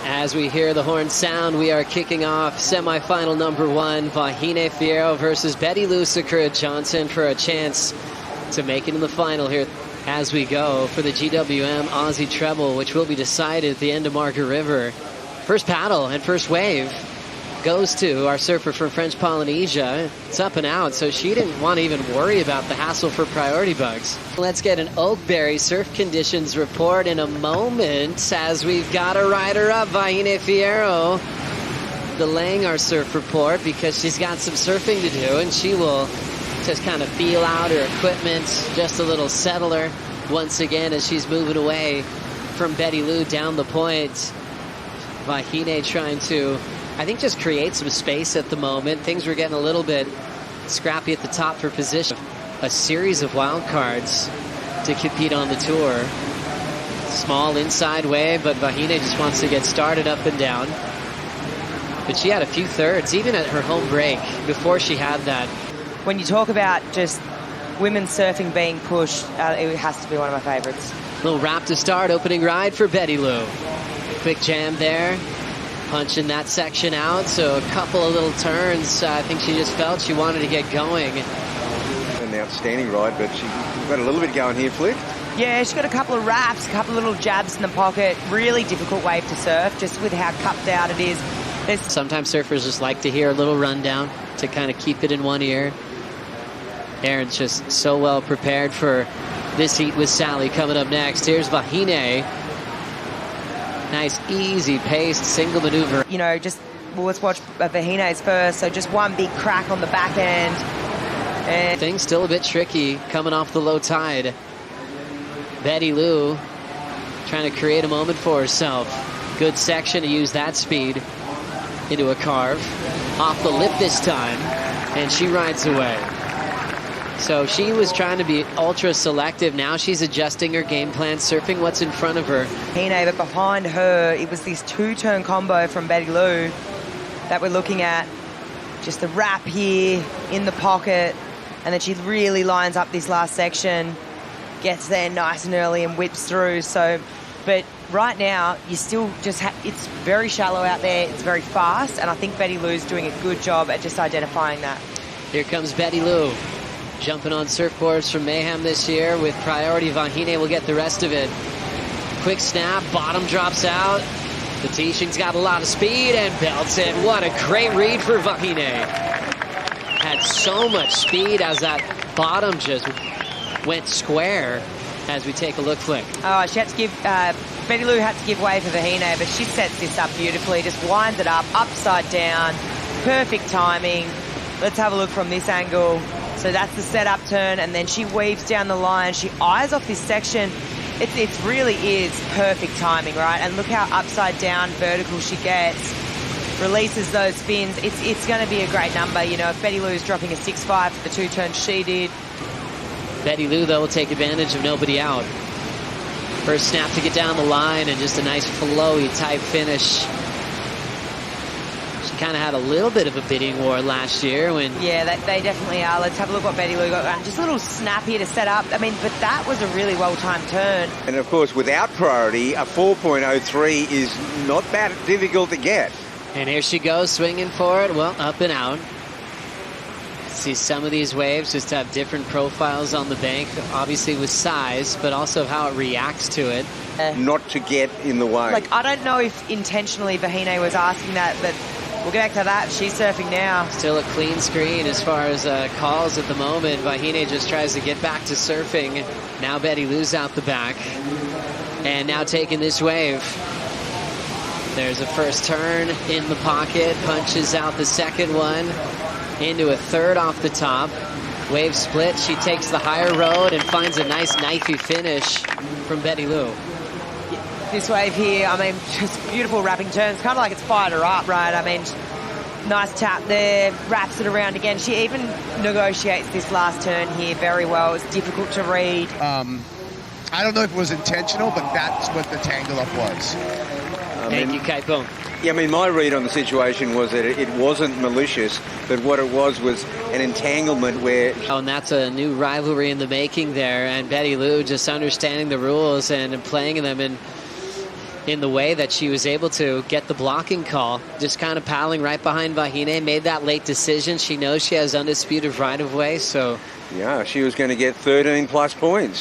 As we hear the horn sound, we are kicking off semifinal number 1, Vahine Fierro versus Betty Lou Sakura Johnson for a chance to make it in the final here as we go for the GWM Aussie Treble, which will be decided at the end of Margaret River. First paddle and first wave goes to our surfer from French Polynesia. It's up and out, so she didn't want to even worry about the hassle for priority bugs. Let's get an Oakberry surf conditions report in a moment as we've got a rider up, Vahine Fierro, delaying our surf report because she's got some surfing to do, and she will just kind of feel out her equipment, just a little settler once again as she's moving away from Betty Lou down the point. Vahine trying to, I think, just create some space at the moment. Things were getting a little bit scrappy at the top for position. A series of wild cards to compete on the tour. Small inside wave, but Vahine just wants to get started up and down. But she had a few thirds, even at her home break, before she had that. When you talk about just women's surfing being pushed, it has to be one of my favorites. Little wrap to start, opening ride for Betty Lou. Quick jam there. Punching that section out, so a couple of little turns. I think she just felt she wanted to get going. An outstanding ride, but she got a little bit going here, Flick. Yeah, she's got a couple of wraps, a couple of little jabs in the pocket. Really difficult wave to surf, just with how cupped out it is. Sometimes surfers just like to hear a little rundown to kind of keep it in one ear. Erin's just so well prepared for this heat with Sally coming up next. Here's Vahine. Nice, easy paced single maneuver. You know, just let's watch Vahine's first. So just one big crack on the back end. And things still a bit tricky coming off the low tide. Betty Lou trying to create a moment for herself. Good section to use that speed into a carve. Off the lip this time, and she rides away. So she was trying to be ultra selective. Now she's adjusting her game plan, surfing what's in front of her. Vahine, but behind her, it was this two-turn combo from Betty Lou that we're looking at. Just the wrap here in the pocket, and then she really lines up this last section, gets there nice and early and whips through. So, but right now, you still just it's very shallow out there, it's very fast, and I think Betty Lou's doing a good job at just identifying that. Here comes Betty Lou. Jumping on surfboards from Mayhem this year with priority. Vahine will get the rest of it. Quick snap, bottom drops out. The Tishing's got a lot of speed and belts it. What a great read for Vahine. Had so much speed as that bottom just went square as we take a look, Flick. Oh, she had to give, Betty Lou had to give way for Vahine, but she sets this up beautifully. Just winds it up, upside down. Perfect timing. Let's have a look from this angle. So that's the setup turn, and then she weaves down the line. She eyes off this section. It really is perfect timing, right? And look how upside down vertical she gets. Releases those fins. It's going to be a great number. You know, if Betty Lou's dropping a 6.5 for the two turns she did. Betty Lou, though, will take advantage of nobody out. First snap to get down the line, and just a nice flowy type finish. Kind of had a little bit of a bidding war last year when... Yeah, they definitely are. Let's have a look what Betty Lou got. Just a little snap here to set up. I mean, but that was a really well-timed turn. And, of course, without priority, a 4.03 is not that difficult to get. And here she goes, swinging for it. Well, up and out. See, some of these waves just have different profiles on the bank, obviously with size, but also how it reacts to it. Not to get in the way. Like, I don't know if intentionally Vahine was asking that, but... We'll get back to that. She's surfing now. Still a clean screen as far as calls at the moment. Vahine just tries to get back to surfing. Now Betty Lou's out the back. And now taking this wave. There's a first turn in the pocket. Punches out the second one. Into a third off the top. Wave split. She takes the higher road and finds a nice knifey finish from Betty Lou. This wave here, I mean, just beautiful wrapping turns, kind of like it's fired her up, right? I mean, nice tap there, wraps it around again. She even negotiates this last turn here very well. It's difficult to read. I don't know if it was intentional, but that's what the tangle up was. Thank you, Kaipung. Yeah, I mean, my read on the situation was that it wasn't malicious, but what it was an entanglement where... Oh, and that's a new rivalry in the making there, and Betty Lou just understanding the rules and playing them, and in the way that she was able to get the blocking call, just kind of paddling right behind Vahine, made that late decision. She knows she has undisputed right of way, so Yeah, she was going to get 13 plus points.